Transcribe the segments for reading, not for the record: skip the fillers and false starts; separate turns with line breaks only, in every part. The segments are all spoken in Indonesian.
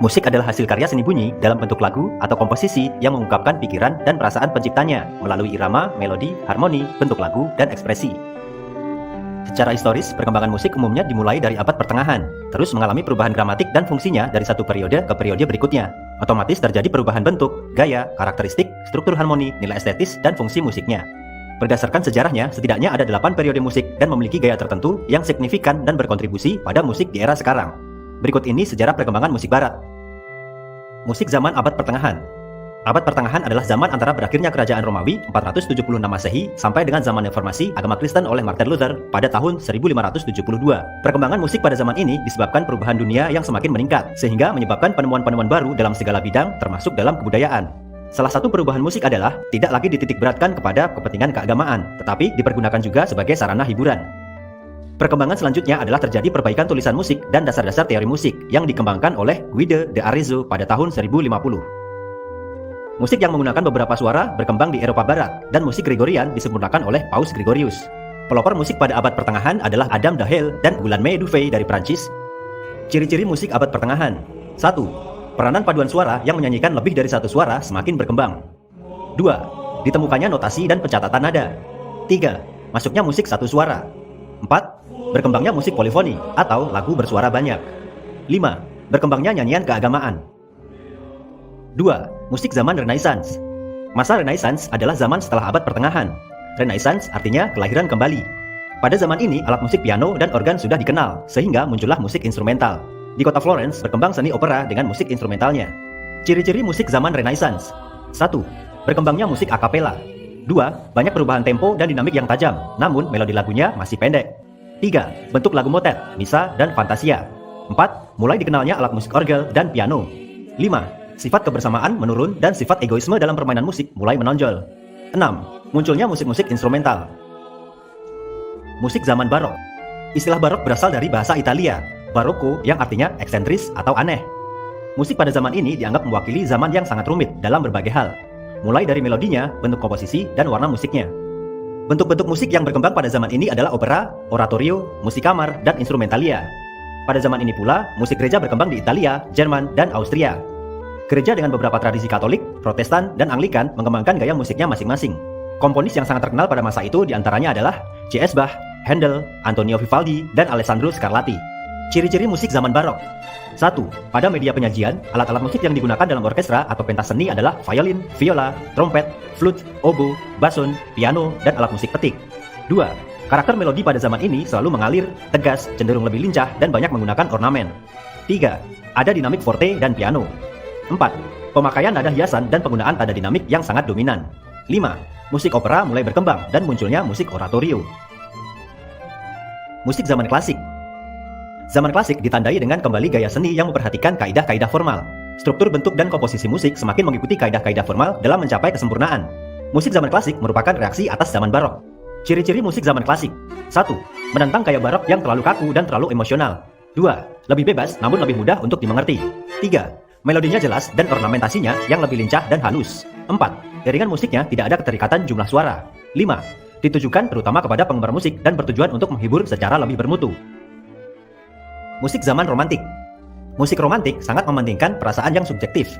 Musik adalah hasil karya seni bunyi dalam bentuk lagu atau komposisi yang mengungkapkan pikiran dan perasaan penciptanya melalui irama, melodi, harmoni, bentuk lagu, dan ekspresi. Secara historis, perkembangan musik umumnya dimulai dari abad pertengahan, terus mengalami perubahan gramatik dan fungsinya dari satu periode ke periode berikutnya. Otomatis terjadi perubahan bentuk, gaya, karakteristik, struktur harmoni, nilai estetis, dan fungsi musiknya. Berdasarkan sejarahnya, setidaknya ada 8 periode musik dan memiliki gaya tertentu yang signifikan dan berkontribusi pada musik di era sekarang. Berikut ini sejarah perkembangan musik barat. Musik zaman abad pertengahan. Abad pertengahan adalah zaman antara berakhirnya kerajaan Romawi 476 Masehi sampai dengan zaman reformasi agama Kristen oleh Martin Luther pada tahun 1572. Perkembangan musik pada zaman ini disebabkan perubahan dunia yang semakin meningkat, sehingga menyebabkan penemuan-penemuan baru dalam segala bidang termasuk dalam kebudayaan. Salah satu perubahan musik adalah tidak lagi dititik beratkan kepada kepentingan keagamaan, tetapi dipergunakan juga sebagai sarana hiburan. Perkembangan selanjutnya adalah terjadi perbaikan tulisan musik dan dasar-dasar teori musik yang dikembangkan oleh Guide de Arezzo pada tahun 1050. Musik yang menggunakan beberapa suara berkembang di Eropa Barat, dan musik Gregorian disempurnakan oleh Paus Gregorius. Pelopor musik pada abad pertengahan adalah Adam Dahel dan Guillaume Dufay dari Prancis. Ciri-ciri musik abad pertengahan. 1. Peranan paduan suara yang menyanyikan lebih dari satu suara semakin berkembang. 2. Ditemukannya notasi dan pencatatan nada. 3. Masuknya musik satu suara. 4. Berkembangnya musik polifoni atau lagu bersuara banyak. 5. Berkembangnya nyanyian keagamaan. 2. Musik zaman Renaissance. Masa Renaissance adalah zaman setelah abad pertengahan. Renaissance artinya kelahiran kembali. Pada zaman ini, alat musik piano dan organ sudah dikenal, sehingga muncullah musik instrumental. Di kota Florence berkembang seni opera dengan musik instrumentalnya. Ciri-ciri musik zaman Renaissance. 1. Berkembangnya musik a cappella. 2. Banyak perubahan tempo dan dinamik yang tajam, namun melodi lagunya masih pendek. 3. Bentuk lagu motet, misa, dan fantasia. 4. Mulai dikenalnya alat musik orgel dan piano. 5. Sifat kebersamaan menurun dan sifat egoisme dalam permainan musik mulai menonjol. 6. Munculnya musik-musik instrumental. Musik zaman barok. Istilah barok berasal dari bahasa Italia, barocco yang artinya eksentris atau aneh. Musik pada zaman ini dianggap mewakili zaman yang sangat rumit dalam berbagai hal, mulai dari melodinya, bentuk komposisi, dan warna musiknya. Bentuk-bentuk musik yang berkembang pada zaman ini adalah opera, oratorio, musik kamar, dan instrumentalia. Pada zaman ini pula, musik gereja berkembang di Italia, Jerman, dan Austria. Gereja dengan beberapa tradisi Katolik, Protestan, dan Anglikan mengembangkan gaya musiknya masing-masing. Komponis yang sangat terkenal pada masa itu diantaranya adalah C.S. Bach, Handel, Antonio Vivaldi, dan Alessandro Scarlatti. Ciri-ciri musik zaman barok. 1. Pada media penyajian, alat-alat musik yang digunakan dalam orkestra atau pentas seni adalah violin, viola, trompet, flute, oboe, basun, piano, dan alat musik petik. 2. Karakter melodi pada zaman ini selalu mengalir, tegas, cenderung lebih lincah, dan banyak menggunakan ornamen. 3. Ada dinamik forte dan piano. 4. Pemakaian nada hiasan dan penggunaan tanda dinamik yang sangat dominan. 5. Musik opera mulai berkembang dan munculnya musik oratorio. Musik zaman klasik. Zaman klasik ditandai dengan kembali gaya seni yang memperhatikan kaidah-kaidah formal. Struktur bentuk dan komposisi musik semakin mengikuti kaidah-kaidah formal dalam mencapai kesempurnaan. Musik zaman klasik merupakan reaksi atas zaman barok. Ciri-ciri musik zaman klasik. 1. Menentang gaya barok yang terlalu kaku dan terlalu emosional. 2. Lebih bebas namun lebih mudah untuk dimengerti. 3. Melodinya jelas dan ornamentasinya yang lebih lincah dan halus. 4. Iringan musiknya tidak ada keterikatan jumlah suara. 5. Ditujukan terutama kepada penggemar musik dan bertujuan untuk menghibur secara lebih bermutu. Musik zaman romantik. Musik romantik sangat mementingkan perasaan yang subjektif.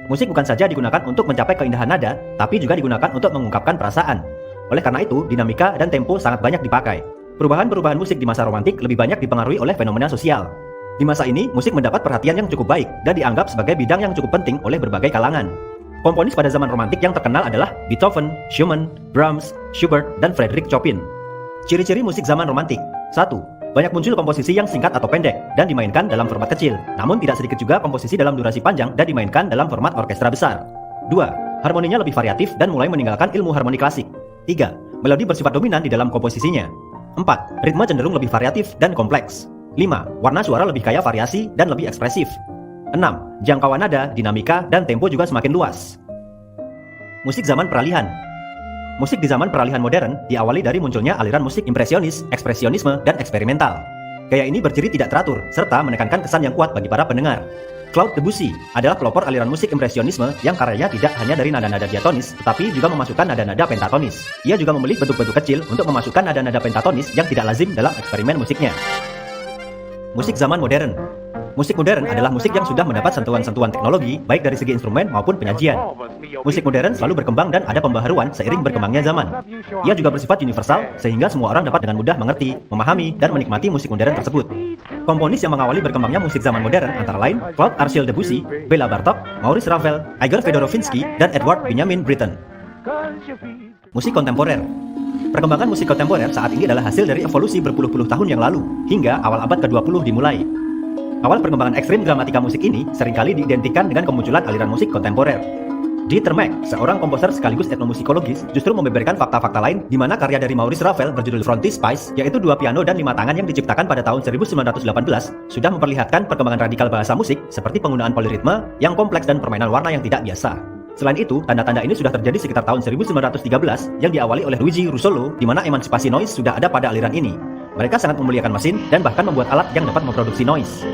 Musik bukan saja digunakan untuk mencapai keindahan nada, tapi juga digunakan untuk mengungkapkan perasaan. Oleh karena itu, dinamika dan tempo sangat banyak dipakai. Perubahan-perubahan musik di masa romantik lebih banyak dipengaruhi oleh fenomena sosial. Di masa ini, musik mendapat perhatian yang cukup baik dan dianggap sebagai bidang yang cukup penting oleh berbagai kalangan. Komponis pada zaman romantik yang terkenal adalah Beethoven, Schumann, Brahms, Schubert, dan Frédéric Chopin. Ciri-ciri musik zaman romantik. 1. Banyak muncul komposisi yang singkat atau pendek dan dimainkan dalam format kecil. Namun tidak sedikit juga komposisi dalam durasi panjang dan dimainkan dalam format orkestra besar. 2. Harmoninya lebih variatif dan mulai meninggalkan ilmu harmoni klasik. 3. Melodi bersifat dominan di dalam komposisinya. 4. Ritme cenderung lebih variatif dan kompleks. 5. Warna suara lebih kaya variasi dan lebih ekspresif. 6. Jangkauan nada, dinamika, dan tempo juga semakin luas. Musik zaman peralihan. Musik di zaman peralihan modern diawali dari munculnya aliran musik impresionis, ekspresionisme, dan eksperimental. Gaya ini berciri tidak teratur, serta menekankan kesan yang kuat bagi para pendengar. Claude Debussy adalah pelopor aliran musik impresionisme yang karyanya tidak hanya dari nada-nada diatonis, tetapi juga memasukkan nada-nada pentatonis. Ia juga memilih bentuk-bentuk kecil untuk memasukkan nada-nada pentatonis yang tidak lazim dalam eksperimen musiknya. Musik zaman modern. Musik modern adalah musik yang sudah mendapat sentuhan-sentuhan teknologi, baik dari segi instrumen maupun penyajian. Musik modern selalu berkembang dan ada pembaharuan seiring berkembangnya zaman. Ia juga bersifat universal, sehingga semua orang dapat dengan mudah mengerti, memahami, dan menikmati musik modern tersebut. Komponis yang mengawali berkembangnya musik zaman modern antara lain Claude Archil Debussy, Bela Bartok, Maurice Ravel, Igor Fedorovinsky, dan Edward Benjamin Britten. Musik kontemporer. Perkembangan musik kontemporer saat ini adalah hasil dari evolusi berpuluh-puluh tahun yang lalu, hingga awal abad ke-20 dimulai. Awal perkembangan ekstrim dramatika musik ini seringkali diidentikan dengan kemunculan aliran musik kontemporer. Dieter Mack, seorang komposer sekaligus etnomusikologis, justru membeberkan fakta-fakta lain di mana karya dari Maurice Ravel berjudul Frontispice, yaitu 2 piano dan 5 tangan yang diciptakan pada tahun 1918, sudah memperlihatkan perkembangan radikal bahasa musik seperti penggunaan poliritme yang kompleks dan permainan warna yang tidak biasa. Selain itu, tanda-tanda ini sudah terjadi sekitar tahun 1913 yang diawali oleh Luigi Russolo, di mana emansipasi noise sudah ada pada aliran ini. Mereka sangat memuliakan mesin dan bahkan membuat alat yang dapat memproduksi noise.